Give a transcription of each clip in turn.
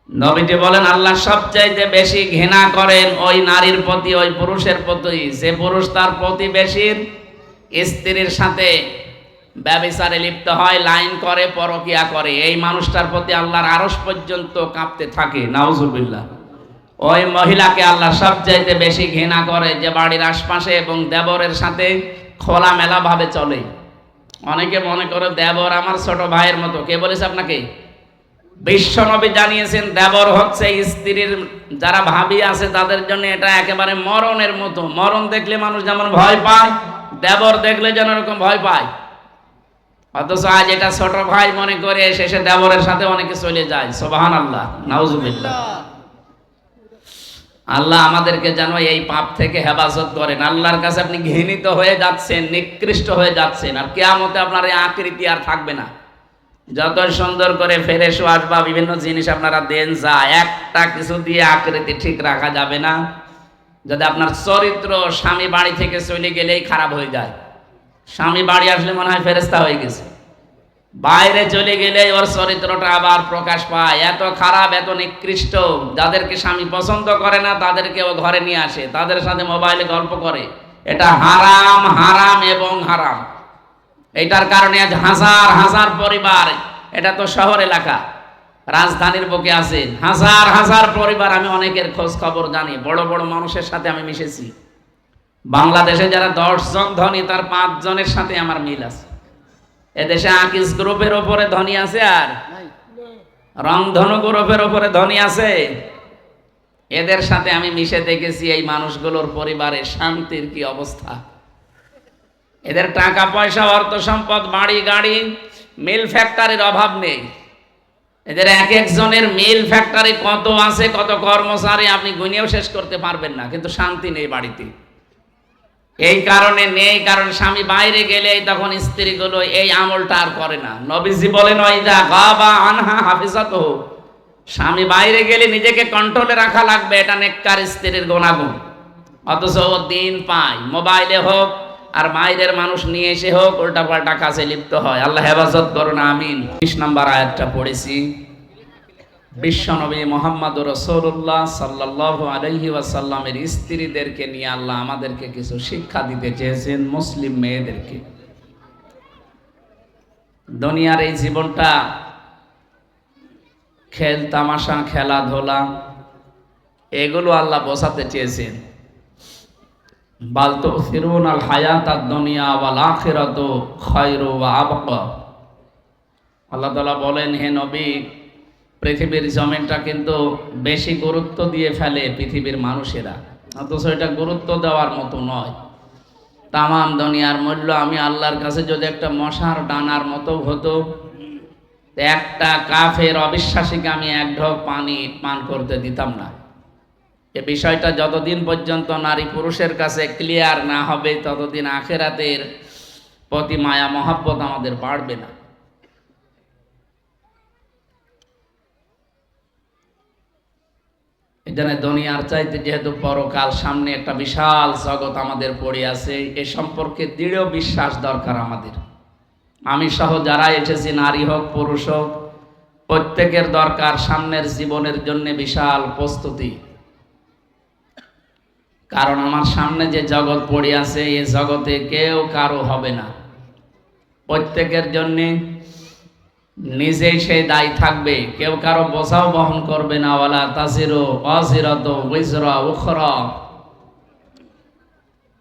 নবীজি বলেন আল্লাহ সবচাইতে বেশি ঘৃণা করেন ওই নারীর প্রতি, ওই পুরুষের প্রতি যে পুরুষ তার প্রতিবেশীর স্ত্রীর সাথে ব্যভিচারে লিপ্ত হয়, লাইন করে, পরকিয়া করে। এই মানুষটার প্রতি আল্লাহর আরশ পর্যন্ত কাঁপতে থাকে। নাউজুবিল্লাহ। ওই মহিলাকে আল্লাহ সবচাইতে বেশি ঘৃণা করে যে বাড়ির আশপাশে এবং দেবরের সাথে খোলামেলা ভাবে চলে। অনেকে মনে করে দেবর আমার ছোট ভাইয়ের মতো। কে বলেছে আপনাকে? বিশ্বনবী জানিয়েছেন দেবর হচ্ছে স্ত্রীর যারা ভাবি আছে তাদের জন্য এটা একেবারে মরণের মতো। মরণ দেখলে মানুষ যেমন ভয় পায়, দেবর দেখলে যেন এরকম ভয় পায়। অথচ আজ এটা ছোট ভাই মনে করে শেষে দেবরের সাথে অনেকে চলে যায়। সুবহানাল্লাহ, নাউজুবিল্লাহ। আল্লাহ আমাদেরকে যেন এই পাপ থেকে হেফাজত করেন। আল্লাহর কাছে আপনি ঘৃণিত হয়ে যাচ্ছেন, নিকৃষ্ট হয়ে যাচ্ছেন, আর কিয়ামতে আপনার এই আকৃতি আর থাকবে না। যত সুন্দর করে ফেরেশ ওয়াজ বা বিভিন্ন জিনিস আপনারা দেন, যা একটা কিছু দিয়ে আকৃতি ঠিক রাখা যাবে না যদি আপনার চরিত্র স্বামী বাড়ি থেকে চলে গেলেই খারাপ হয়ে যায়। স্বামী বাড়ি আসলে মনে হয় ফেরেশতা হয়ে গেছে, বাইরে চলে গেলে ওর চরিত্রটা আবার প্রকাশ পায়। এত খারাপ, এত নিকৃষ্ট, যাদেরকে স্বামী পছন্দ করে না তাদেরকে ও ঘরে নিয়ে আসে, তাদের সাথে মোবাইলে গল্প করে। এটা হারাম, হারাম এবং হারাম। এটার কারণে আজ হাজার হাজার পরিবার, এটা তো শহর এলাকা, রাজধানীর বুকে আছে হাজার হাজার পরিবার। আমি অনেকের খোঁজ খবর জানি, বড় বড় মানুষের সাথে আমি মিশেছি। বাংলাদেশে যারা 10 জন ধনী তার 5 জনের সাথে আমার মিল আছে। এদেশে আকিস গ্রুপের ওপরে ধনী আছে, আর রংধনু গ্রুপের ওপরে ধনী আছে। এদের সাথে আমি মিশে দেখেছি এই মানুষগুলোর পরিবারের শান্তির কি অবস্থা। এদের টাকা পয়সা, অর্থ সম্পদ, বাড়ি গাড়ি, মিল ফ্যাক্টরির অভাব নেই। এদের এক একজনের মিল ফ্যাক্টরি কত আছে, কত কর্মচারী আপনি গুনিয়েও শেষ করতে পারবেন না, কিন্তু শান্তি নেই বাড়িতে। এই কারণে নেই, কারণ স্বামী বাইরে গেলে তখন স্ত্রীগুলো এই আমলটা আর করে না। নবীজি বলেন ওয়াইদা গাবা আনহা হাফিজাতুহু, স্বামী বাইরে গেলে নিজেকে কন্ট্রোলে রাখা লাগবে, এটা নেককার স্ত্রীর গুণাগুণ। অথচ ও দিন পায়, মোবাইলে হোক আর বাইরের মানুষ নিয়ে এসে হোক উল্টাপাল্টা কাজে লিপ্ত হয়। আল্লাহ হেফাজত করুন, আমিন। 20 নম্বর আয়াতটা পড়েছি। বিশ্বনবী মুহাম্মদুর রাসূলুল্লাহ সাল্লাল্লাহু আলাইহি ওয়াসাল্লামের স্ত্রীদেরকে নিয়ে আল্লাহ আমাদেরকে কিছু শিক্ষা দিতে চেয়েছেন, মুসলিম মেয়েদেরকে। দুনিয়ার এই জীবনটা খেল তামাশা, খেলাধুলা, এগুলো আল্লাহ বোঝাতে চেয়েছেন। বাল তুসিরুনাল হায়াতাদ দুনিয়া ওয়াল আখিরাতু খায়রু ওয়া আবকা। আল্লাহ তাআলা বলেন, হে নবী, পৃথিবীর জমিনটা কিন্তু বেশি গুরুত্ব দিয়ে ফেলে পৃথিবীর মানুষেরা, অথচ এটা গুরুত্ব দেওয়ার মতো নয়। তামাম দুনিয়ার মূল্য আমি আল্লাহর কাছে যদি একটা মশার ডানার মতো হতো, একটা কাফের অবিশ্বাসীকে আমি এক ঢোক পানি পান করতে দিতাম না। এ বিষয়টা যতদিন পর্যন্ত নারী পুরুষের কাছে ক্লিয়ার না হবে ততদিন আখিরাতের প্রতি মায়া মহব্বত আমাদের বাড়বে না। এখানে দুনিয়ার চাইতে যেহেতু পরকাল সামনে, একটা বিশাল জগৎ আমাদের পড়ে আছে, এ সম্পর্কে দৃঢ় বিশ্বাস দরকার আমাদের। আমি সহ যারা এসেছি, নারী হোক পুরুষ হোক, প্রত্যেকের দরকার সামনের জীবনের জন্য বিশাল প্রস্তুতি। কারণ আমার সামনে যে জগৎ পড়ে আছে, এই জগতে কেউ কারো হবে না। প্রত্যেকের জন্য নিজেই সেই দায়ী থাকবে, কেউ কারো বোঝাও বহন করবে না। ওয়ালা তাজিরু ওয়াজিরাতু উযরা উখরা।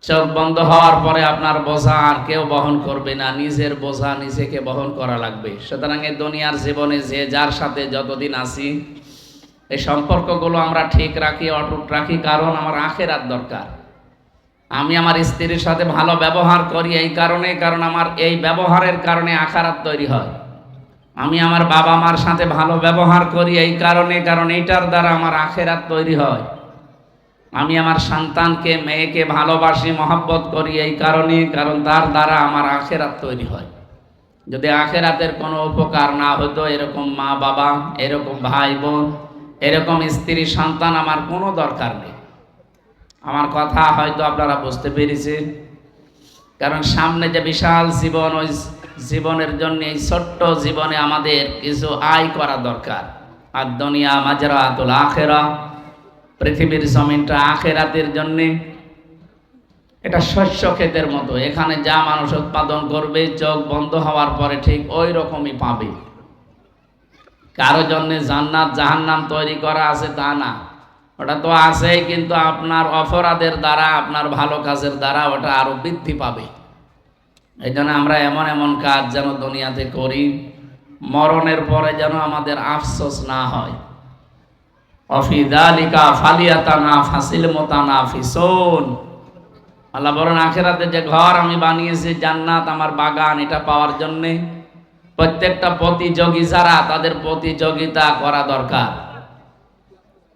চোখ বন্ধ হওয়ার পরে আপনার বোঝা আর কেউ বহন করবে না, নিজের বোঝা নিজেকে বহন করা লাগবে। সুতরাং এই দুনিয়ার জীবনে যে যার সাথে যতদিন আছি, এই সম্পর্কগুলো আমরা ঠিক রাখি, অটুট রাখি, কারণ আমার আখিরাত দরকার। আমি আমার স্ত্রীর সাথে ভালো ব্যবহার করি এই কারণে, কারণ আমার এই ব্যবহারের কারণে আখিরাত তৈরি হয়। আমি আমার বাবা মার সাথে ভালো ব্যবহার করি এই কারণে, কারণ এইটার দ্বারা আমার আখিরাত তৈরি হয়। আমি আমার সন্তানকে, মেয়েকে ভালোবাসি, মহব্বত করি এই কারণে, কারণ তার দ্বারা আমার আখিরাত তৈরি হয়। যদি আখিরাতের কোনো উপকার না হতো, এরকম মা বাবা, এরকম ভাই বোন, এরকম স্ত্রী সন্তান আমার কোনো দরকার নেই। আমার কথা হয়তো আপনারা বুঝতে পেরেছেন। কারণ সামনে যে বিশাল জীবন, ওই জীবনের জন্য এই ছোট্ট জীবনে আমাদের কিছু আয় করা দরকার। আর দুনিয়া মাজরাতুল আখিরাহ, পৃথিবীর জমিনটা আখিরাতের জন্য। এটা শস্য ক্ষেতের মতো, এখানে যা মানুষ উৎপাদন করবে চোখ বন্ধ হওয়ার পরে ঠিক ওই রকমই পাবে। কারো জন্য জান্নাত জাহান্নাম তৈরি করা আছে তা না, ওটা তো আছেই, কিন্তু আপনার অপরাধের দ্বারা, আপনার ভালো কাজের দ্বারা ওটা আরো বৃদ্ধি পাবে। এই জন্য আমরা এমন এমন কাজ যেন দুনিয়াতে করি, মরণের পরে যেন আমাদের আফসোস না হয়। অফি যালিকা ফালিয়াতানাফাসিল মুতানাফিসুন। আল্লাহ বলেন, আখিরাতে যে ঘর আমি বানিয়েছি, জান্নাত আমার বাগান, এটা পাওয়ার জন্যে প্রত্যেকটা প্রতিযোগী যারা, তাদের প্রতিযোগিতা করা দরকার।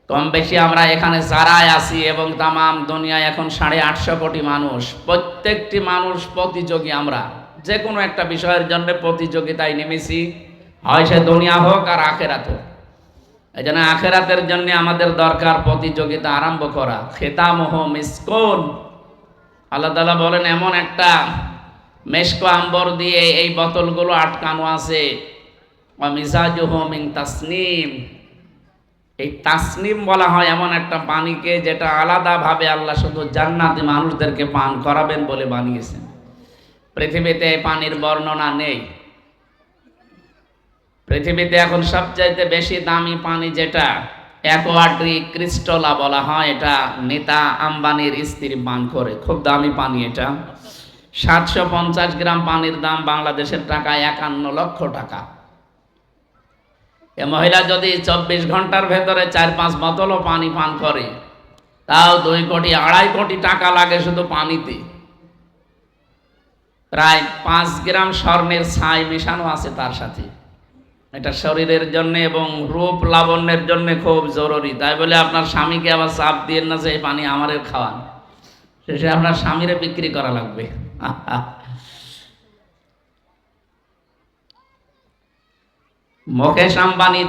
কম বেশি আমরা এখানে যারাই আছি এবং তামাম দুনিয়ায় এখন 850 কোটি মানুষ, প্রত্যেকটি মানুষ প্রতিযোগী। আমরা যে কোনো একটা বিষয়ের জন্য প্রতিযোগিতায় নেমেছি, হয় সে দুনিয়া হোক আর আখিরাত হোক। এই জন্য আখিরাতের জন্য আমাদের দরকার প্রতিযোগিতা আরম্ভ করা। খিতামুহু মিসকুন, আল্লাহ তাআলা বলেন এমন একটা মেশক আম্বর দিয়ে এই বোতলগুলো আটকানো আছে। ওয়া মিজাজুহু মিন তাসনিম, এই তাসনিম বলা হয় এমন একটা পানিকে যেটা আলাদাভাবে আল্লাহ শুধু জান্নাতি মানুষদেরকে পান করাবেন বলে বানিয়েছেন। পৃথিবীতে এই পানির বর্ণনা নেই। পৃথিবীতে এখন সবচাইতে বেশি দামি পানি যেটা অ্যাকোয়াটিক ক্রিস্টালা বলা হয়, এটা নেতা আম্বানির স্ত্রী পান করে, খুব দামি পানি এটা। 750 গ্রাম পানির দাম বাংলাদেশের টাকায় 51 লক্ষ টাকা। এ মহিলা যদি 24 ঘন্টার ভেতরে 4-5 বোতলও পানি পান করে, তাও 2 কোটি 2.5 কোটি টাকা লাগে শুধু পানিতে। প্রায় 5 গ্রাম স্বর্ণের ছাই মেশানো আছে তার সাথে। এটা শরীরের জন্য এবং রূপ লাবণ্যের জন্য খুব জরুরি। তাই বলে আপনার স্বামীকে আবার চাপ দিয়ে না যে এই পানি আমাদের খাওয়ান, শেষে আপনার স্বামীরে বিক্রি করা লাগবে। মুকেশ আম্বানি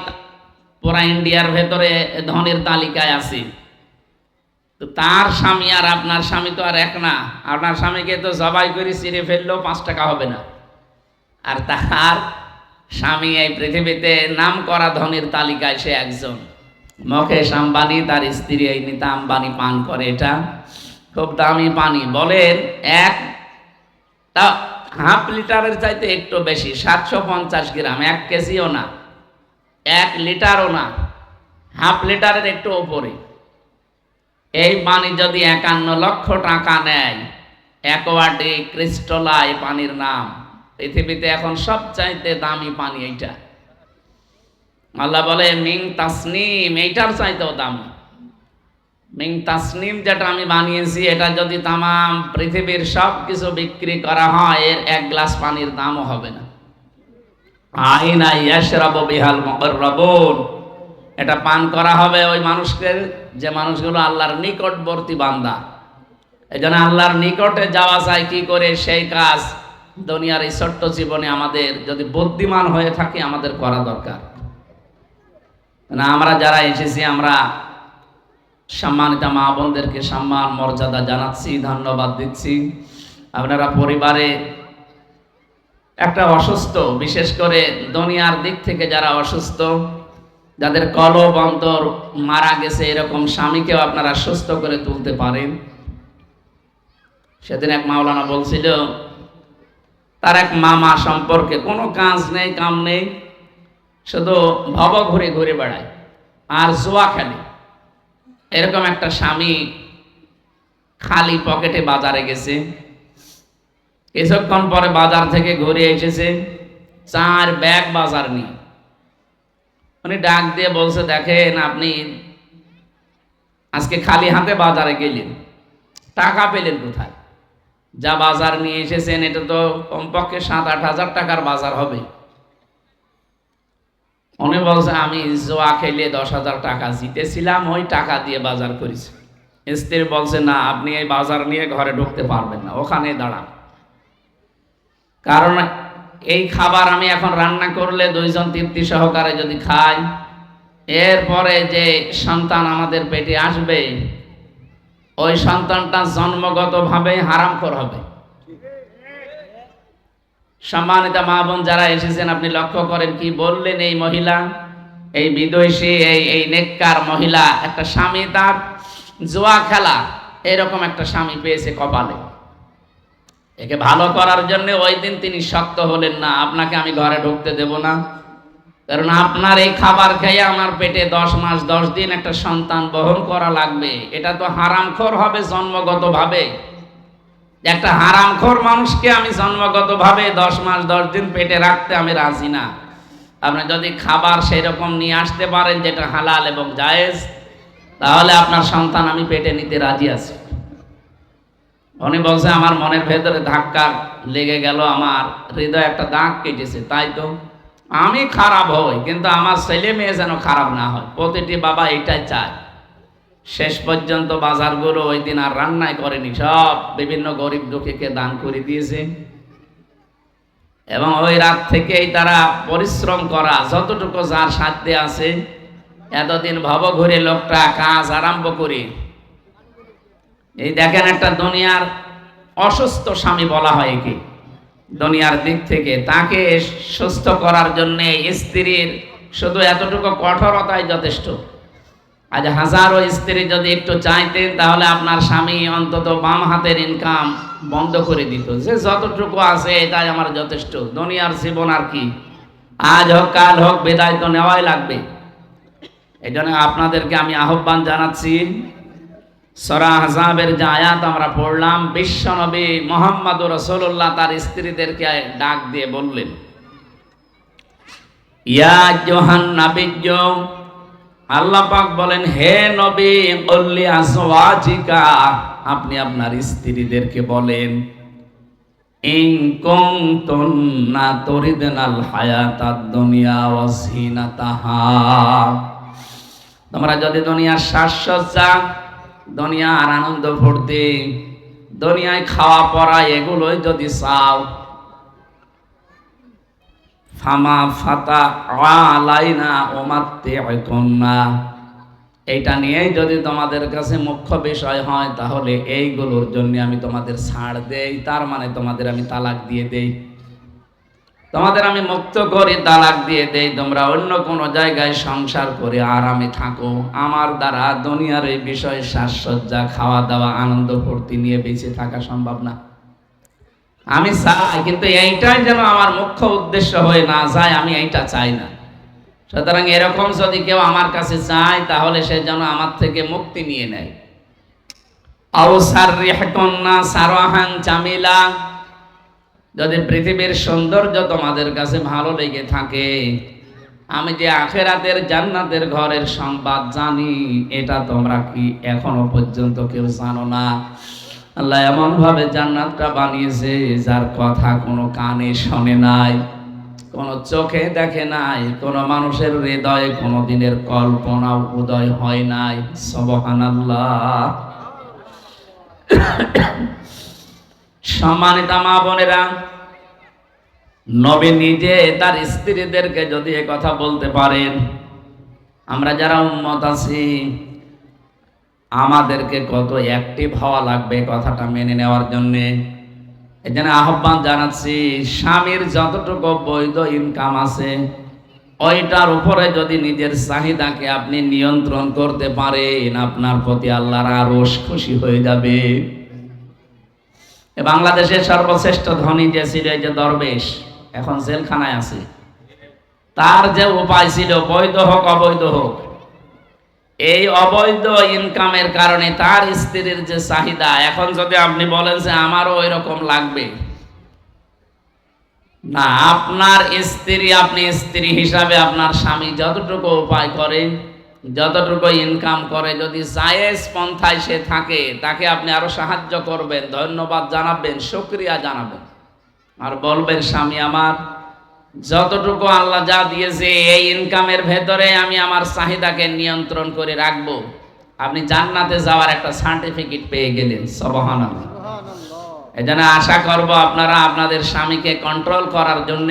পুরা ইন্ডিয়ার ভেতরে ধনের তালিকায় আছে, তো তার স্বামী আর আপনার স্বামী তো আর এক না। আপনার স্বামীকে তো জবাই করে ছিঁড়ে ফেললেও 5 টাকা হবে না, আর তার স্বামী এই পৃথিবীতে নাম করা ধনের তালিকায় সে একজন। মুকেশ আম্বানি, তার স্ত্রী এই নীতা আম্বানি পান করে। এটা খুব দামি পানি। বলেন তা হাফ লিটারের চাইতে একটু বেশি, 750 গ্রাম, 1 কেজিও না, 1 লিটারও না, হাফ লিটারের একটু ওপরে। এই পানি যদি 51 লক্ষ টাকা নেয়, অ্যাকোয়াটিক ক্রিস্টালা এই পানির নাম। পৃথিবীতে এখন সবচাইতে দামি পানি এইটা। আল্লাহ বলে মিং তাসনিম, এইটার চাইতেও দামি। মিং তাসনিম যেটা আমি বানিয়েছি, এটা যদি তামাম পৃথিবীর সব কিছু বিক্রি করা হয়, এর 1 গ্লাস পানির দামও হবে না। আইনা ইয়াশরাবু বিহাল মুকাররাবুন, এটা পান করা হবে ওই মানুষকে যে মানুষগুলো আল্লাহর নিকটবর্তী বান্দা। এই জন্য আল্লাহর নিকটে যাওয়া যায় কি করে, সেই কাজ দুনিয়ার এই ছোট্ট জীবনে আমাদের যদি বুদ্ধিমান হয়ে থাকি আমাদের করা দরকার। না, আমরা যারা এসেছি, আমরা সম্মানিত মা বোনদেরকে সম্মান মর্যাদা জানাচ্ছি, ধন্যবাদ দিচ্ছি। আপনারা পরিবারে একটা অসুস্থ, বিশেষ করে দুনিয়ার দিক থেকে যারা অসুস্থ, যাদের কলব অন্তর মারা গেছে, এরকম স্বামীকেও আপনারা সুস্থ করে তুলতে পারেন। সেদিন এক মাওলানা বলছিল তার এক মামা সম্পর্কে কোনো কাজ নেই, কাম নেই, শুধু ভব ঘুরে ঘুরে বেড়ায় আর জুয়া খেলে। এরকম একটা স্বামী খালি পকেটে বাজারে গেছে। কিছুক্ষণ পরে বাজার থেকে ঘুরে এসেছে 4 ব্যাগ বাজার নিয়ে। উনি ডাক দিয়ে বলছে, দেখেন আপনি আজকে খালি হাতে বাজারে গেলেন, টাকা পেলেন কোথায়? যা বাজার নিয়ে এসেছেন এটা তো কমপক্ষে 7-8 হাজার টাকার বাজার হবে। উনি বলছে, আমি জোয়া খেলে 10,000 টাকা জিতেছিলাম, ওই টাকা দিয়ে বাজার করেছি। স্ত্রী বলছে, না, আপনি এই বাজার নিয়ে ঘরে ঢুকতে পারবেন না, ওখানে দাঁড়ান। কারণ এই খাবার আমি এখন রান্না করলে 2 জন তৃপ্তি সহকারে যদি খাই, এরপরে যে সন্তান আমাদের পেটে আসবে, ওই সন্তানটা জন্মগতভাবে হারামখোর হবে। সম্মানিত মা বোন যারা এসেছেন, আপনি লক্ষ্য করেন কি বললেন এই মহিলা, এই বিদেশি এই নেককার মহিলা একটা স্বামী, তার জুয়া খেলা এরকম একটা স্বামী পেয়েছে কপালে। একে ভালো করার জন্য ওই দিন তিনি শক্ত হলেন না, আপনাকে আমি ঘরে ঢুকতে দেব না, কারণ আপনার এই খাবার খেয়ে আমার পেটে 10 মাস 10 দিন একটা সন্তান বহন করা লাগবে। এটা তো হারামখোর হবে জন্মগতভাবে। একটা হারামখোর মানুষকে আমি জন্মগতভাবে 10 মাস 10 দিন পেটে রাখতে আমি রাজি না। আপনি যদি খাবার সেরকম নিয়ে আসতে পারেন যেটা হালাল এবং জায়েজ, তাহলে আপনার সন্তান আমি পেটে নিতে রাজি আছি। উনি বলছে আমার মনের ভেতরে ধাক্কা লেগে গেল, আমার হৃদয় একটা দাগ কেটেছে। তাই তো আমি খারাপ হই, কিন্তু আমার ছেলে মেয়ে যেন খারাপ না হয়। প্রতিটি বাবা এটাই চায়। শেষ পর্যন্ত বাজারগুলো ওই দিন আর রান্নাই করেনি, সব বিভিন্ন গরিব দুঃখীকে দান করে দিয়েছে। এবং ওই রাত থেকেই তারা পরিশ্রম করা যতটুকু যার সাধ্যে আছে, এতদিন ভব ঘুরে লোকটা কাজ আরম্ভ করে, এই দেখেন একটা দুনিয়ার অসুস্থ স্বামী বলা হয় কি, দুনিয়ার দিক থেকে তাকে সুস্থ করার জন্য স্ত্রীর শুধু এতটুকু কঠোরতাই যথেষ্ট। আজ হাজারো স্ত্রী যদি একটু চাইতেন, তাহলে আপনার স্বামী অন্তত বাম হাতের ইনকাম বন্ধ করে দিত, যে যতটুকু আছে এটাই আমার যথেষ্ট, দুনিয়ার জীবন আর কি, আজ হোক কাল হোক বিদায় তো নেওয়াই লাগবে। এই জন্য আপনাদেরকে আমি আহ্বান জানাচ্ছি, সূরা আহজাবের যে আয়াত আমরা পড়লাম, বিশ্বনবী মুহাম্মদুর রাসূলুল্লাহ তার স্ত্রীদেরকে ডাক দিয়ে বললেন, ইয়া আইয়ুহান নাবিয়্যু, আল্লাহ পাক বলেন, হে নবী, কুল্লি আজওয়াজিকা, আপনি আপনার স্ত্রীদেরকে বলেন, ইন কুনতুন্না তুরিদনাল হায়াতাদ দুনিয়া ওয়া যিনাতাহা, তোমরা যদি দুনিয়ার সাজসজ্জা, দুনিয়ার আনন্দ ফুর্তি, দুনিয়ায় খাওয়া পড়া এগুলোই যদি চাও, ফামা ফাতা আলাইনা উমাত্তিউকুন্না, এইটা নিয়েই যদি তোমাদের কাছে মুখ্য বিষয় হয়, তাহলে এইগুলোর জন্য আমি তোমাদের ছাড় দেই, তার মানে তোমাদের আমি তালাক দিয়ে দেই, তোমাদের আমি মুক্ত করি, তালাক দিয়ে দেই, তোমরা অন্য কোনো জায়গায় সংসার করে আরামে থাকো, আমার দ্বারা দুনিয়ার এই বিষয়ে সাজসজ্জা, খাওয়া দাওয়া, আনন্দ ফুর্তি নিয়ে বেঁচে থাকা সম্ভব না। আমি চাই, কিন্তু এইটাই যেন আমার মুখ্য উদ্দেশ্য হয়ে না যায়, আমি এইটা চাই না। সুতরাং এরকম যদি কেউ আমার কাছে চায়, তাহলে সে যেন আমার থেকে মুক্তি নিয়ে নেয়। আও সাররিহকুন্না সারাহান জামিলা, যদি পৃথিবীর সৌন্দর্য তোমাদের কাছে ভালো লেগে থাকে, আমি যে আখিরাতের জান্নাতের ঘরের সংবাদ জানি, এটা তোমরা কি এখনো পর্যন্ত কেউ জানো না? আল্লাহ এমন ভাবে জান্নাতটা বানিয়েছে, যার কথা কোনো কানে শোনে নাই, কোনো চোখে দেখে নাই, কোনো মানুষের হৃদয়ে কোনো দিনের কল্পনাও উদয় হয় নাই। সুবহানাল্লাহ। সম্মানিত মা বোনেরা, নবী নিজে তার স্ত্রীদেরকে যদি এ কথা বলতে পারেন, আমরা যারা উম্মত আছি, আমাদেরকে কত অ্যাক্টিভ হওয়া লাগবে কথাটা মেনে নেওয়ার জন্যে। এই জন্য আহ্বান জানাচ্ছি, স্বামীর যতটুকু বৈধ ইনকাম আছে, ওইটার উপরে যদি নিজের চাহিদাকে আপনি নিয়ন্ত্রণ করতে পারেন, আপনার প্রতি আল্লাহর আরশ খুশি হয়ে যাবে। বাংলাদেশের সর্বশ্রেষ্ঠ ধনী যে ছিল, এই যে দরবেশ, এখন জেলখানায় আছে, তার যে উপায় ছিল, বৈধ হোক অবৈধ হোক, এই অবৈধ ইনকামের কারণে তার স্ত্রীর যে চাহিদা, এখন যদি আপনি বলেন যে আমারও ওই রকম লাগবে না, আপনার স্ত্রী, আপনি স্ত্রী হিসাবে আপনার স্বামী যতটুকু উপায় করে, যতটুকু ইনকাম করে, যদি জায়েজ পন্থায় সে থাকে, তাকে আপনি আরো সাহায্য করবেন, ধন্যবাদ জানাবেন, শুকরিয়া জানাবেন, আর বলবেন, স্বামী আমার, যতটুকু আল্লাহ যা দিয়েছে এই ইনকামের ভেতরে আমি আমার চাহিদাকে নিয়ন্ত্রণ করে রাখবো। আপনি জান্নাতে যাওয়ার একটা সার্টিফিকেট পেয়ে গেলেন। সুবহানাল্লাহ। এজন্য আশা করব আপনারা আপনাদের স্বামীকে কন্ট্রোল করার জন্য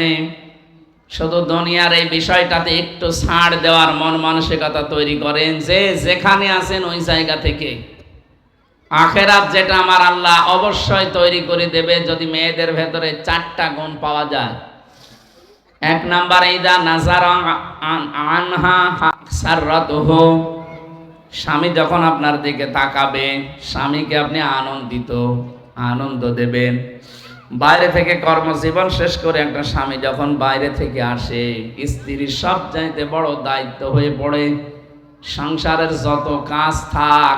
শুধু দুনিয়ার এই বিষয়টাতে একটু ছাড় দেওয়ার মন মানসিকতা তৈরি করেন, যে যেখানে আছেন ওই জায়গা থেকে আখেরাত যেটা আমার আল্লাহ অবশ্যই তৈরি করে দেবে, যদি মেয়েদের ভেতরে 4টা গুণ পাওয়া যায়। এক নাম্বার ইদা নাজারা আনহা সাররাতুহু, স্বামী যখন আপনার দিকে তাকাবে, স্বামীকে আপনি আনন্দ দেবেন। বাইরে থেকে কর্মজীবন শেষ করে একটা স্বামী যখন বাইরে থেকে আসে, স্ত্রীর সবচাইতে বড় দায়িত্ব হয়ে পড়ে সংসারের যত কাজ থাক,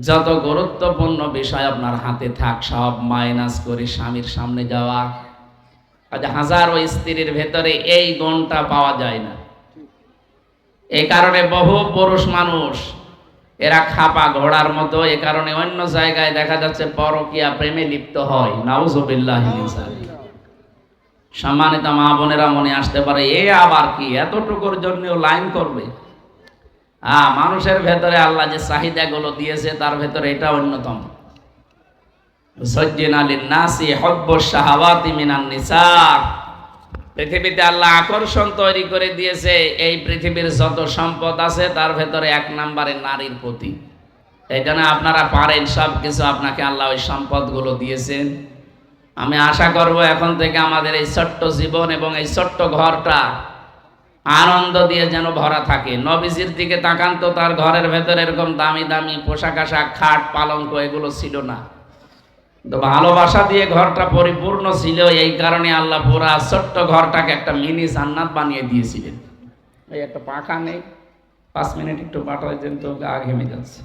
যত গুরুত্বপূর্ণ বিষয় আপনার হাতে থাক, সব মাইনাস করে স্বামীর সামনে যাওয়া। আজ হাজারো স্ত্রীর ভেতরে এই গুণটা পাওয়া যায় না। এই কারণে বহু পুরুষ মানুষ এরা খাপা ঘোড়ার মতো, এ কারণে অন্য জায়গায় দেখা যাচ্ছে পরকীয়া প্রেমে লিপ্ত হয়। নাউজুবিল্লাহি মিন যালিক। সম্মানিত মা বোনেরা মনে আসতে পারে, এ আবার কি এতটুকুর জন্য লাইন করবে? মানুষের ভেতরে আল্লাহ যে চাহিদাগুলো দিয়েছে তার ভেতরে এটা অন্যতম। যায়্যানা লিন-নাসি হুব্বুশ শাহাওয়াতি মিনান নিসা। পৃথিবীতে আল্লাহ আকর্ষণ তৈরি করে দিয়েছে এই পৃথিবীর যত সম্পদ আছে তার ভেতরে এক নম্বরে নারীর প্রতি। এই জন্য আপনারা পারেন সব কিছু, আপনাকে আল্লাহ ওই সম্পদগুলো দিয়েছেন। আমি আশা করব এখন থেকে আমাদের এই ছোট্ট জীবন এবং এই ছোট্ট ঘরটা আনন্দ দিয়ে যেন ভরা থাকে। নবীজির দিকে তাকান তো, তার ঘরের ভেতরে এরকম দামি দামি পোশাক আশাক, খাট, পালঙ্ক এগুলো ছিল না, তো ভালোবাসা দিয়ে ঘরটা পরিপূর্ণ ছিল। এই কারণে আল্লাহ পুরা ছোট্ট ঘরটাকে একটা মিনি জান্নাত বানিয়ে দিয়েছিলেন। এই একটা পাখা নেই, 5 মিনিট একটু পাঠায় দেন তো, গা ঘেমে যাচ্ছে।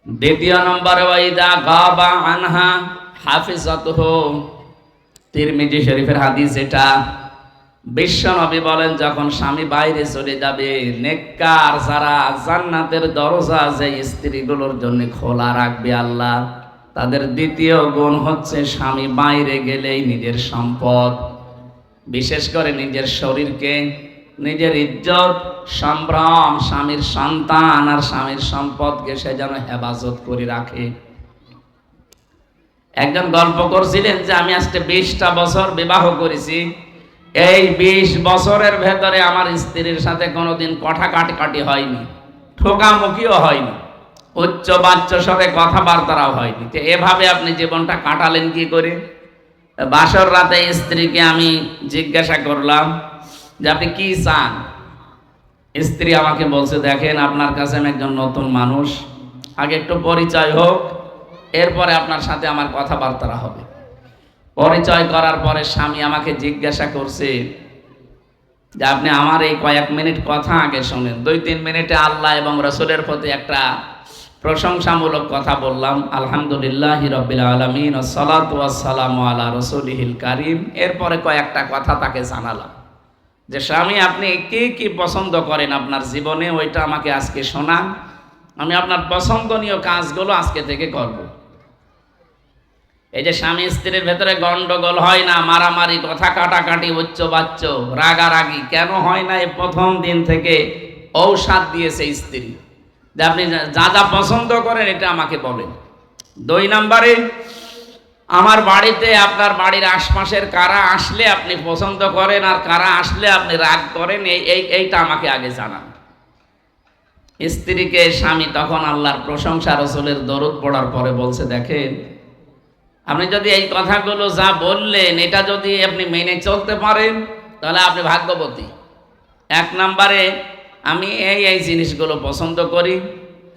দ্বিতীয় নম্বরে ওয়াইদা গাবা আনহা হাফিজাতুহু, তিরমিজি শরীফের হাদিস এটা। বিশ্ব নবী বলেন, যখন স্বামী বাইরে চলে যাবে, নেককার যারা জান্নাতের দরজা যে স্ত্রীগুলোর জন্য খোলা রাখবে আল্লাহ, তাদের দ্বিতীয় গুণ হচ্ছে স্বামী বাইরে গেলেই নিজের সম্পদ, বিশেষ করে নিজের শরীরকে, নিজের ইজ্জত, সম্ভ্রম, স্বামীর সন্তান আর স্বামীর সম্পদকে সে যেন হেফাজত করে রাখে। একজন গল্প করছিলেন যে আমি আজকে 20টা বছর বিবাহ করেছি, এই 20 বছরের ভেতরে আমার স্ত্রীর সাথে কোনোদিন কথা কাটাকাটি হয়নি, ঠোকামুখিও হয়নি, উচ্চ বাচ্চ স্বরে কথাবার্তাও হয়নি। তো এভাবে আপনি জীবনটা কাটালেন কি করে? বাসর রাতে স্ত্রীকে আমি জিজ্ঞাসা করলাম যে আপনি কি চান? স্ত্রী আমাকে বলছে, দেখেন আপনার কাছে আমি একজন নতুন মানুষ, আগে একটু পরিচয় হোক, এরপরে আপনার সাথে আমার কথাবার্তা হবে। পরিচয় করার পরে স্বামী আমাকে জিজ্ঞাসা করছে যে আপনি আমার এই কয়েক মিনিট কথা আগে শোনেন। 2-3 মিনিটে আল্লাহ এবং রাসূলের প্রতি একটা প্রশংসামূলক কথা বললাম, আলহামদুলিল্লাহি রাব্বিল আলামিন ওয়া সালাতু ওয়াস সালামু আলা রাসূলিহিল কারীম। এরপরে কয়েকটা কথা তাকে জানালাম যে স্বামী আপনি কি কি পছন্দ করেন আপনার জীবনে, ওইটা আমাকে আজকে শোনান, আমি আপনার পছন্দনীয় কাজগুলো আজকে থেকে করব। এই যে স্বামী স্ত্রীর ভেতরে গন্ডগোল হয় না, মারামারি, কথা কাটাকাটি, উচ্চ বাচ্চ, রাগারাগি কেন হয় না? এই প্রথম দিন থেকে ঔষধ দিয়েছে স্ত্রী যে আপনি যা যা পছন্দ করেন এটা আমাকে বলেন। 2 নম্বরে, আমার বাড়িতে আপনার বাড়ির আশপাশের কারা আসলে আপনি পছন্দ করেন আর কারা আসলে আপনি রাগ করেন, এইটা আমাকে আগে জানান। স্ত্রীকে স্বামী তখন আল্লাহর প্রশংসা, রাসূলের দরুদ পড়ার পরে বলছে, দেখেন আপনি যদি এই কথাগুলো যা বললেন এটা যদি আপনি মেনে চলতে পারেন তাহলে আপনি ভাগ্যবতী। 1 নম্বরে, আমি এই জিনিসগুলো পছন্দ করি,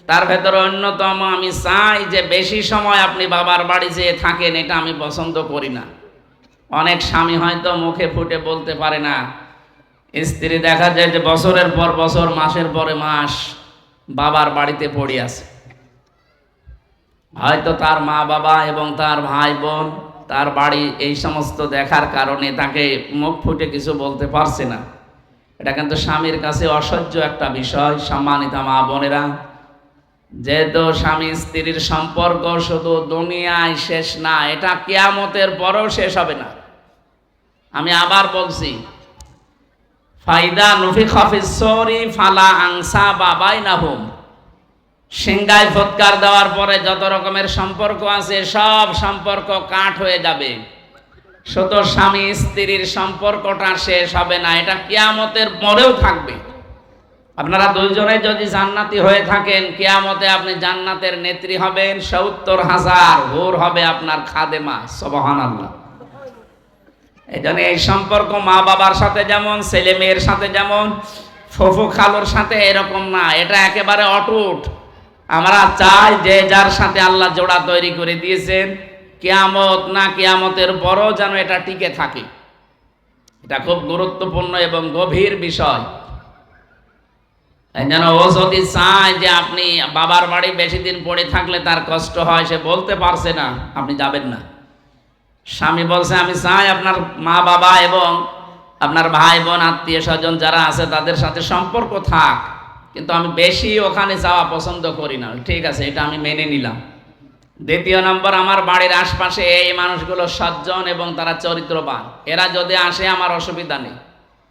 তার ভেতরে অন্যতম আমি চাই যে বেশি সময় আপনি বাবার বাড়ি যেয়ে থাকেন, এটা আমি পছন্দ করি না। অনেক স্বামী হয়তো মুখে ফুটে বলতে পারে না, স্ত্রী দেখা যায় যে বছরের পর বছর, মাসের পরে মাস বাবার বাড়িতে পড়ে আছে। হয়তো তার মা বাবা এবং তার ভাই বোন তার বাড়ি এই সমস্ত দেখার কারণে তাকে মুখ ফুটে কিছু বলতে পারছে না। এটা কিন্তু স্বামীর কাছে অসহ্য একটা বিষয়। সম্মানিত মা বোনেরা, যেহেতু স্বামী স্ত্রীর সম্পর্ক শুধু দুনিয়ায় শেষ না, এটা কিয়ামতের পরেও শেষ হবে না। আমি আবার বলছি, ফাইদা নুফিখা ফিস সূরি ফালা আনসাবা বাইনাহুম, সিংহায় ফুৎকার দেওয়ার পরে যত রকমের সম্পর্ক আছে সব সম্পর্ক কাট হয়ে যাবে, শুধু স্বামী স্ত্রীর সম্পর্কটা শেষ হবে না, এটা কিয়ামতের পরেও থাকবে। আপনারা দুইজনে যদি জান্নাতি হয়ে থাকেন, কিয়ামতে আপনি জান্নাতের নেত্রী হবেন, ৭০,০০০ হুর হবে আপনার খাদেমা। সুবহানাল্লাহ। এই জন্য এই সম্পর্ক মা বাবার সাথে যেমন, ছেলে মেয়ের সাথে যেমন, ফুফু খালুর সাথে এরকম না, এটা একেবারে অটুট। আমরা চাই যে যার সাথে আল্লাহ জোড়া তৈরি করে দিয়েছেন, কিয়ামত না কিয়ামতের পরও যেন এটা টিকে থাকে। এটা খুব গুরুত্বপূর্ণ এবং গভীর বিষয়। যেন ও যদি চায় যে আপনি বাবার বাড়ি বেশি দিন পড়ে থাকলে তার কষ্ট হয়, সে বলতে পারছে না, আপনি যাবেন না। স্বামী বলছে আমি চাই আপনার মা বাবা এবং আপনার ভাই বোন আত্মীয় স্বজন যারা আছে তাদের সাথে সম্পর্ক থাক, কিন্তু আমি বেশি ওখানে যাওয়া পছন্দ করি না। ঠিক আছে, এটা আমি মেনে নিলাম। দ্বিতীয় নম্বর, আমার বাড়ির আশপাশে এই মানুষগুলো সজ্জন এবং তারা চরিত্রবান, এরা যদি আসে আমার অসুবিধা নেই,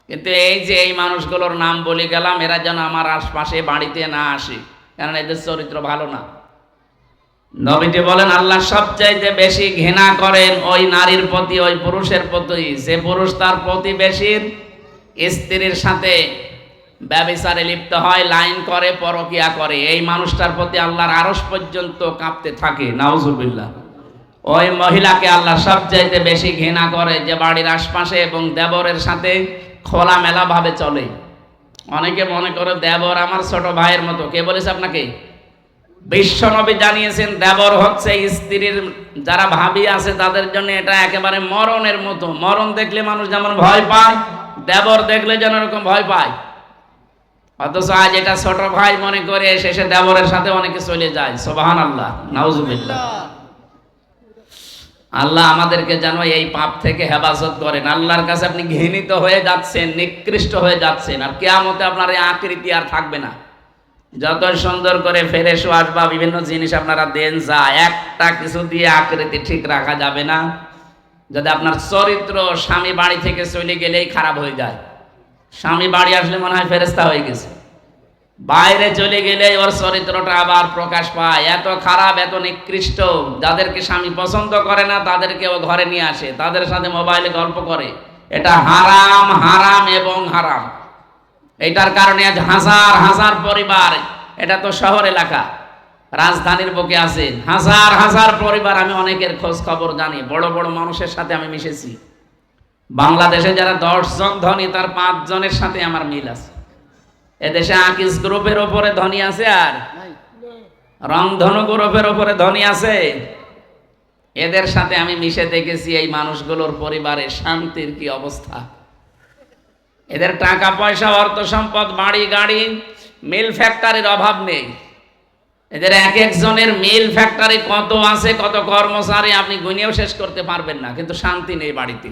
কিন্তু এই যে এই মানুষগুলোর নাম বলে গেলাম, এরা যেন আমার আশপাশে বাড়িতে না আসে, কারণ এদের চরিত্র ভালো না। নবীজি বলেন আল্লাহ সবচাইতে বেশি ঘৃণা করেন ওই নারীর প্রতি, ওই পুরুষের প্রতি যে পুরুষ তার প্রতিবেশীর স্ত্রীর সাথে ব্যভিচারে লিপ্ত হয়, লাইন করে, পরকিয়া করে। এই মানুষটার প্রতি আল্লাহর আরশ পর্যন্ত কাঁপতে থাকে। নাউজুবিল্লাহ। ওই মহিলাকে আল্লাহ সবচাইতে বেশি ঘৃণা করে যে বাড়ির আশপাশে এবং দেবরের সাথে খোলামেলা ভাবে চলে। অনেকে মনে করে দেবর আমার ছোট ভাইয়ের মতো। কে বলেছে আপনাকে? বিশ্বনবী জানিয়েছেন দেবর হচ্ছে স্ত্রীর যারা ভাবি আছে তাদের জন্য এটা একেবারে মরণের মতো। মরণ দেখলে মানুষ যেমন ভয় পায়, দেবর দেখলে যেন এরকম ভয় পায়। অথচ আজ এটা ছোট ভাই মনে করে শেষে দেবরের সাথে অনেকে চলে যায়। সুবহানাল্লাহ, নাউজুবিল্লাহ। আল্লাহ আমাদেরকে যেন এই পাপ থেকে হেফাজত করেন। আল্লাহর কাছে আপনি ঘৃণিত হয়ে যাচ্ছেন, নিকৃষ্ট হয়ে যাচ্ছেন, আর কিয়ামতে আপনার এই আকৃতি আর থাকবে না। যত সুন্দর করে ফ্রেশ ওয়াশ বা বিভিন্ন জিনিস আপনারা দেন, যা একটা কিছু দিয়ে আকৃতি ঠিক রাখা যাবে না যদি আপনার চরিত্র স্বামী বাড়ি থেকে চলে গেলেই খারাপ হয়ে যায়। স্বামী বাড়ি আসলে মনে হয় ফেরেশতা হয়ে গেছে, বাইরে চলে গেলে ওর চরিত্রটা আবার প্রকাশ পায়। এত খারাপ, এত নিকৃষ্ট, যাদেরকে স্বামী পছন্দ করে না তাদেরকে ও ঘরে নিয়ে আসে, তাদের সাথে মোবাইলে গল্প করে। এটা হারাম, হারাম এবং হারাম। এটার কারণে আজ হাজার হাজার পরিবার, এটা তো শহর এলাকা, রাজধানীর বুকে আছে হাজার হাজার পরিবার। আমি অনেকের খোঁজ খবর জানি, বড় বড় মানুষের সাথে আমি মিশেছি। বাংলাদেশে যারা 10 জন ধনী তার 5 জনের সাথে আমার মিল আছে। এদেশে আকিস গ্রুপের ওপরে ধনী আছে, আর রংধনু গ্রুপের ওপরে ধনী আছে। এদের সাথে আমি মিশে দেখেছি এই মানুষগুলোর পরিবারের শান্তির কি অবস্থা। এদের টাকা পয়সা, অর্থ সম্পদ, বাড়ি গাড়ি, মিল ফ্যাক্টরির অভাব নেই। এদের এক একজনের মিল ফ্যাক্টরি কত আছে, কত কর্মচারী আপনি গুনিয়েও শেষ করতে পারবেন না, কিন্তু শান্তি নেই বাড়িতে।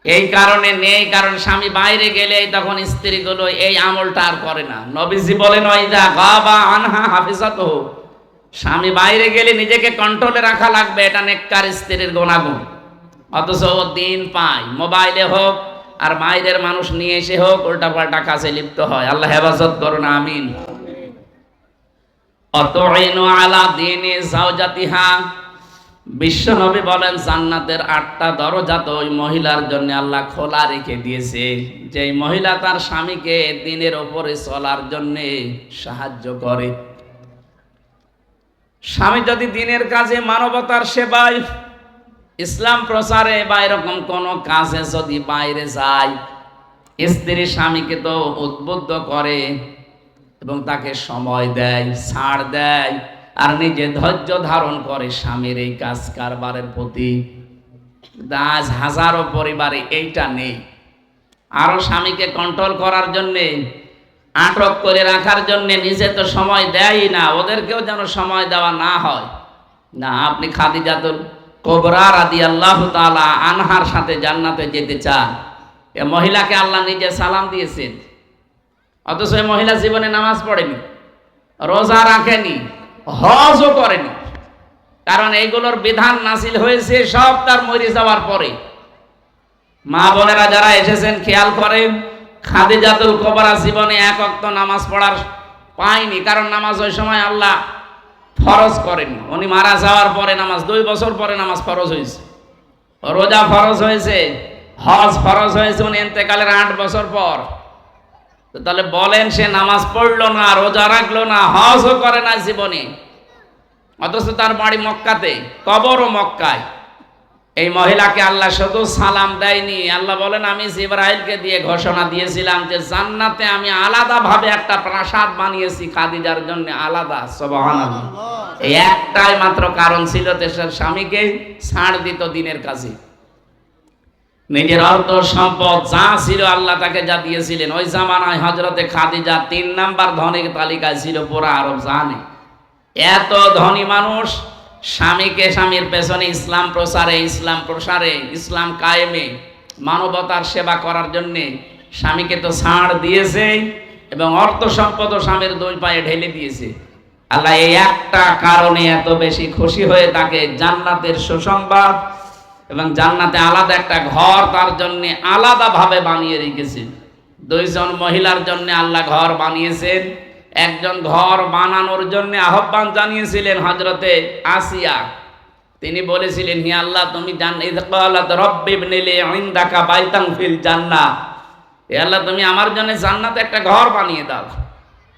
এই কারণে নেই, কারণ স্বামী বাইরে গেলে তখন স্ত্রীগুলো এই আমলটা আর করে না। নবীজি বলেন ওয়াইদা গাবা আনহা হাফিজাতুহু, স্বামী বাইরে গেলে নিজেকে কন্ট্রোলে রাখা লাগবে, এটা নেককার স্ত্রীর গুণাগুণ। অথচ ও দিন পায়, মোবাইলে হোক আর বাইরের মানুষ নিয়ে এসে হোক উল্টা পাল্টা কাজে লিপ্ত হয়। আল্লাহ হেফাজত করুন, আমিন। অতঈনু আলা দীনি যাওজাতিহা, বিশ্ব নবী বলেন জান্নাতের 8টা দরজা তো ওই মহিলার জন্য আল্লাহ খোলা রেখে দিয়েছে, যে মহিলা তার স্বামীকে দ্বীনের উপরে চলার জন্য সাহায্য করে। স্বামী যদি দ্বীনের কাজে, মানবতার সেবায়, ইসলাম প্রচারে বা এরকম কোন কাজে যদি বাইরে যায়, স্ত্রী স্বামীকে তো উদ্বুদ্ধ করে এবং তাকে সময় দেয়, ছাড় দেয়, আর নিজে ধৈর্য ধারণ করে স্বামীর এই কাজ কারবারের প্রতি। আজ হাজারো পরিবারে এইটা নেই। আরো স্বামীকে কন্ট্রোল করার জন্যে, আটক করে রাখার জন্যে নিজে তো সময় দেয়ই না, ওদেরকেও যেন সময় দেওয়া না হয়। না, আপনি খাদিজাতুল কুবরা রাদিয়াল্লাহু তাআলা আনহার সাথে জান্নাতে যেতে চান, এ মহিলাকে আল্লাহ নিজে সালাম দিয়েছেন, অথচ এই মহিলা জীবনে নামাজ পড়েনি, রোজা রাখেনি, হজও করেনি। কারণ এইগুলোর বিধান নাযিল হয়েছে সব তার মরে যাওয়ার পরে। মা বোনেরা যারা এসেছেন খেয়াল করেন, খাদিজাতুল কুবরা জীবনে 1 ওয়াক্ত নামাজ পড়ার পায়নি, কারণ নামাজ ওই সময় আল্লাহ ফরজ করেনি। উনি মারা যাওয়ার পরে নামাজ, 2 বছর পরে নামাজ ফরজ হয়েছে, রোজা ফরজ হয়েছে, হজ ফরজ হয়েছে উনি ইন্তেকালের 8 বছর পর। তো তাহলে বলেন, সে নামাজ পড়লো না, রোজা রাখলো না, হজও করে না জীবনে, অথচ তার বাড়ি মক্কাতে, কবরও মক্কায়। এই মহিলাকে আল্লাহ শুধু সালাম দেয়নি, আল্লাহ বলেন আমি জিবরাইলকে দিয়ে ঘোষণা দিয়েছিলাম যে জান্নাতে আমি আলাদাভাবে একটা প্রাসাদ বানিয়েছি খাদিজার জন্য, আলাদা। সুবহানাল্লাহ। এই একটাই মাত্র কারণ ছিল দেশের স্বামীকে ছাড় দিত দিনের কাজে। নিজের অর্থ সম্পদ যা ছিল আল্লাহ তাকে যা দিয়েছিলেন, ওই জামানায় হযরতে খাদিজা 3 নাম্বার ধনীর তালিকায় ছিল, পুরা আরব জানে। এত ধনী মানুষ স্বামীর পেছনে ইসলাম প্রসারে, ইসলাম কায়েমে, মানবতার সেবা করার জন্যে স্বামীকে তো ছাড় দিয়েছে এবং অর্থ সম্পদ স্বামীর 2 পায়ে ঢেলে দিয়েছে। আল্লাহ এই একটা কারণে এত বেশি খুশি হয়ে তাকে জান্নাতের সুসংবাদ এবং জান্নাতে আলাদা একটা ঘর তার জন্য আলাদাভাবে বানিয়ে রেখেছেন। 2 জন মহিলার জন্য আল্লাহ ঘর বানিয়েছেন। একজন ঘর বানানোর জন্য আহ্বান জানিয়েছিলেন হযরতে আসিয়া। তিনি বলেছিলেন, হে আল্লাহ, তুমি জান্নাত রব্বি ইবনিলি ইনদাকা বাইতান ফিল জান্নাহ, হে আল্লাহ তুমি আমার জন্য জান্নাতে একটা ঘর বানিয়ে দাও।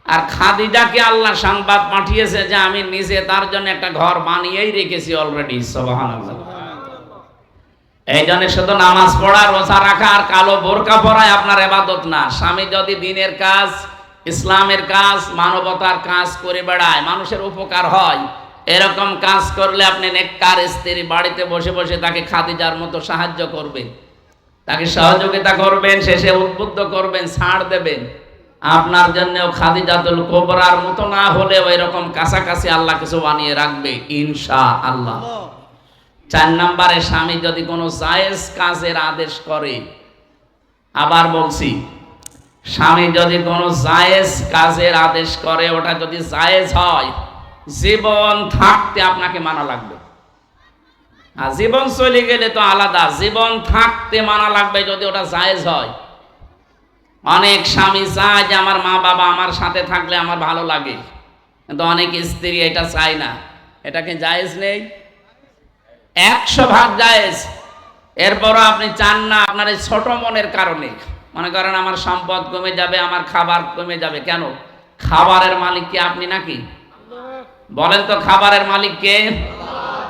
আর খাদিজাকে আল্লাহ সংবাদ পাঠিয়েছে যে আমি নিজে তার জন্য একটা ঘর বানিয়েই রেখেছি অলরেডি। সুবহানাল্লাহ। এই জন্য শুধু নামাজ পড়া, রোজা রাখা আর কালো বোরকা পরায় আপনার ইবাদত না। স্বামী যদি দিনের কাজ, ইসলামের কাজ, মানবতার কাজ করে বেড়ায়, মানুষের উপকার হয়, এরকম কাজ করলে আপনি নেককার স্ত্রী বাড়িতে বসে বসে তাকে খাদিজার মতো সাহায্য করবেন, তাকে সহযোগিতা করবেন, শেষে উদ্বুদ্ধ করবেন, ছাড় দেবেন। আপনার জন্যও খাদিজাতুল কুবরার মতো না হলেও এরকম কাছাকাছি আল্লাহ কিছু বানিয়ে রাখবে ইনশাআল্লাহ। 4 নম্বরে, স্বামী যদি কোনো জায়েজ কাজের আদেশ করে, আবার বলছি, স্বামী যদি কোনো জায়েজ কাজের আদেশ করে, ওটা যদি জায়েজ হয়, জীবন থাকতে আপনাকে মানা লাগবে। আর জীবন চলে গেলে তো আলাদা, জীবন থাকতে মানা লাগবে যদি ওটা জায়েজ হয়। অনেক স্বামী চায় যে আমার মা বাবা আমার সাথে থাকলে আমার ভালো লাগে, কিন্তু অনেক স্ত্রী এটা চায় না। এটাকে জায়েজ নেই, 100 ভাগ জায়েজ। এরপরও আপনি চান না আপনার এই ছোট মনের কারণে। মনে করেন আমার সম্পদ কমে যাবে, আমার খাবার কমে যাবে। কেন? খাবারের মালিক কি আপনি নাকি? বলেন তো, খাবারের মালিক কে?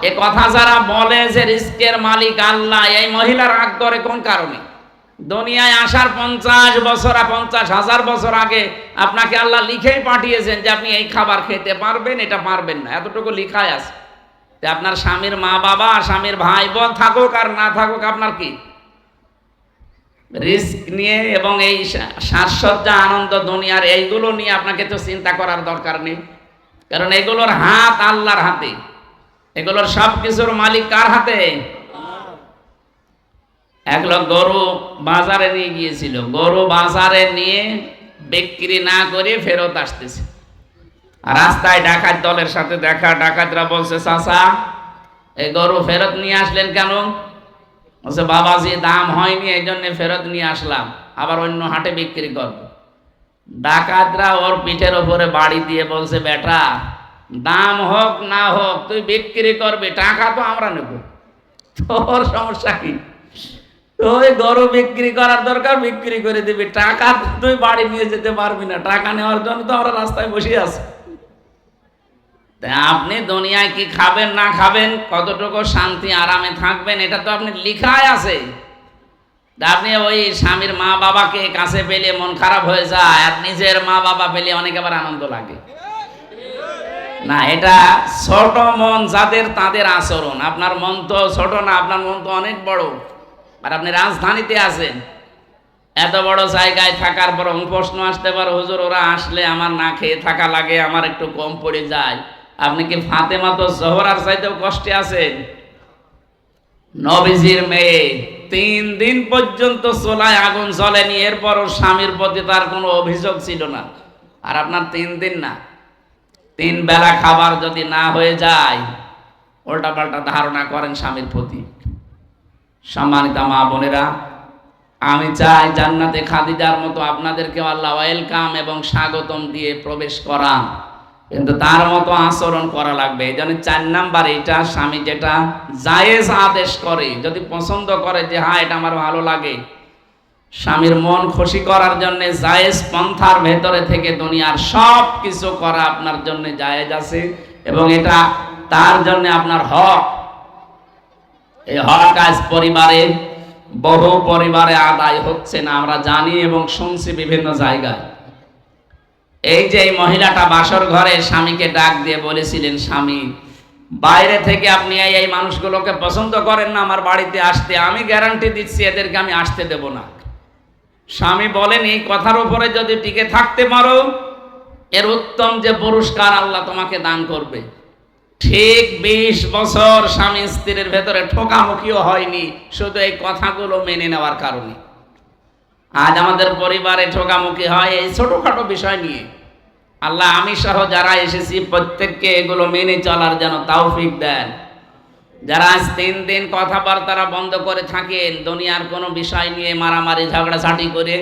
এ কথা যারা বলে যে রিস্কের মালিক আল্লাহ, এই মহিলার রাগ করে কোন কারণে? দুনিয়ায় আসার 50,000 বছর আগে আপনাকে আল্লাহ লিখেই পাঠিয়েছেন যে আপনি এই খাবার খেতে পারবেন, এটা পারবেন না, এতটুকু লিখাই আছে। আপনার স্বামীর মা বাবা, স্বামীর ভাই বোন থাকুক আর না থাকুক, আপনার কি? রিস্ক নিয়ে এবং এই সাজসজ্জা, আনন্দ দুনিয়ার এইগুলো নিয়ে আপনাকে তো চিন্তা করার দরকার নেই, কারণ এগুলোর হাত আল্লাহর হাতে। এগুলোর সব কিছুর মালিক কার হাতে? এক লোক গরু বাজারে নিয়ে গিয়েছিল, গরু বাজারে নিয়ে বিক্রি না করে ফেরত আসতেছে। রাস্তায় ডাকাত দলের সাথে দেখা, ডাকাতরা বলছে, চাচা এই গরু ফেরত নিয়ে আসলেন কেন? বলছে, বাবাজি দাম হয়নি এই জন্য ফেরত নিয়ে আসলাম, আবার অন্য হাটে বিক্রি করবো। ডাকাতরা ওর পিঠের ওপরে বাড়ি দিয়ে বলছে, বেটা দাম হোক না হোক তুই বিক্রি করবি, টাকা তো আমরা নেব, তোর সমস্যা কি? তুই গরু বিক্রি করার দরকার, বিক্রি করে দিবি, টাকা তুই বাড়ি নিয়ে যেতে পারবি না, টাকা নেওয়ার জন্য তো আমরা রাস্তায় বসে আছি। আপনি দুনিয়ায় কি খাবেন না খাবেন, কতটুকু শান্তি আরামে থাকবেন, এটা তো আপনি লিখাই আছে। আপনি ওই স্বামীর মা বাবাকে কাছে পেলে মন খারাপ হয়ে যায়, আর নিজের মা বাবা পেলে অনেক আবার আনন্দ লাগে না। এটা ছোট মন যাদের, তাদের আচরণ। আপনার মন তো ছোট না, আপনার মন তো অনেক বড়। আর আপনি রাজধানীতে আছেন, এত বড় জায়গায় থাকার পর প্রশ্ন আসতে পারে, হুজুর ওরা আসলে আমার না খেয়ে থাকা লাগে, আমার একটু কম পড়ে যায়। আপনি কি ফাতেমা তো জোহরার চাইতেও কষ্টে আছেন? নবীজির মেয়ে 3 দিন পর্যন্ত চুলায় আগুন জ্বলেনি, এরপরও স্বামীর প্রতি তার কোনো অভিযোগ ছিল না। আর আপনার 3 দিন না, 3 বেলা খাবার যদি না হয়ে যায়, উল্টাপাল্টা ধারণা করেন স্বামীর প্রতি। সম্মানিতা মা বোনেরা, আমি চাই জান্নাতে খাদিজার মতো আপনাদেরকে আল্লাহ ওয়েলকাম এবং স্বাগতম দিয়ে প্রবেশ করান, কিন্তু তার মতো আচরণ করা লাগবে। এই জন্য 4 নাম্বার, এটা স্বামী যেটা জায়েজ আদেশ করে, যদি পছন্দ করে যে হ্যাঁ এটা আমার ভালো লাগে, স্বামীর মন খুশি করার জন্য জায়েজ পন্থার ভেতরে থেকে দুনিয়ার সব কিছু করা আপনার জন্য জায়েজ আছে, এবং এটা তার জন্য আপনার হক। এই হক আজ বহু পরিবারে আদায় হচ্ছে না, আমরা জানি এবং শুনছি বিভিন্ন জায়গায়। এই যে এই মহিলাটা বাসর ঘরে স্বামীকে ডাক দিয়ে বলেছিলেন, স্বামী বাইরে থেকে আপনি এই মানুষগুলোকে পছন্দ করেন না আমার বাড়িতে আসতে, আমি গ্যারান্টি দিচ্ছি এদেরকে আমি আসতে দেব না। স্বামী বলেন, এই কথার উপরে যদি টিকে থাকতে পারো এর উত্তম যে পুরস্কার আল্লাহ তোমাকে দান করবে। ঠিক 20 বছর স্বামী স্ত্রীর ভেতরে ঠোকামুখিও হয়নি, শুধু এই কথাগুলো মেনে নেওয়ার কারণে। আজ আমাদের পরিবারে ঠোকামুখি হয় এই ছোটখাটো বিষয় নিয়ে। আল্লাহ আমি সহ যারা এসেছি প্রত্যেককে এগুলো মেনে চলার যেন তৌফিক দেন। যারা আজ 3 দিন কথাবার্তা বন্ধ করে থাকেন দুনিয়ার কোনো বিষয় নিয়ে মারামারি ঝগড়াঝাটি করে,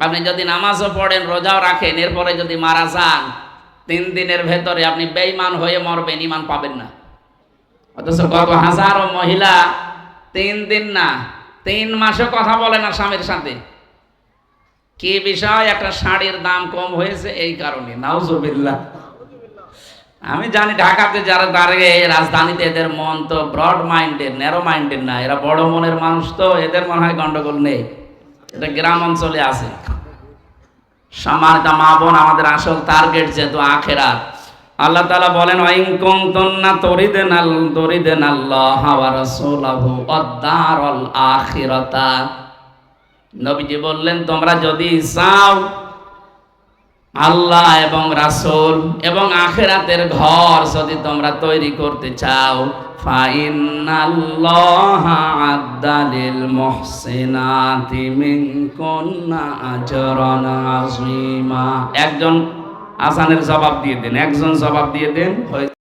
আপনি যদি নামাজও পড়েন রোজাও রাখেন, এরপরে যদি মারা যান 3 দিনের ভেতরে আপনি বেঈমান হয়ে মরবেন, ঈমান পাবেন না। অথচ কত হাজারো মহিলা 3 দিন না 3 মাসও কথা বলে না স্বামীর সাথে। কি বিষয়? একটা শাড়ির দাম কম হয়েছে এই কারণে। নাউজুবিল্লাহ। আমি জানি ঢাকাতে যারা দাঁড়িয়ে রাজধানীতে এদের মন তো ব্রড মাইন্ডেড, ন্যারো মাইন্ডেড না, এরা বড় মনের মানুষ, তো এদের মনে হয় গন্ডগোল নেই। এটা গ্রাম অঞ্চলে আছে। সম্মানিত মা বোন, আমাদের আসল টার্গেট যেহেতু আখিরাত। আল্লাহ তাআলা বলেন, ওয়া ইন কুনতুন্না তুরিদুনাল্লাহা ওয়া রাসূলাহু ওয়াদ-দারাল আখিরাতা। নবীজি বললেন, তোমরা যদি চাও আল্লাহ এবং রাসূল এবং আখিরাতের ঘর যদি তোমরা তৈরি করতে চাও, ফাইন্নাল্লাহা আ'আদ্দা লিল মুহসিনাতি মিনকুন্না আজরান আযীমা। একজন আযানের জবাব দিয়ে দেন, একজন জবাব দিয়ে দেন।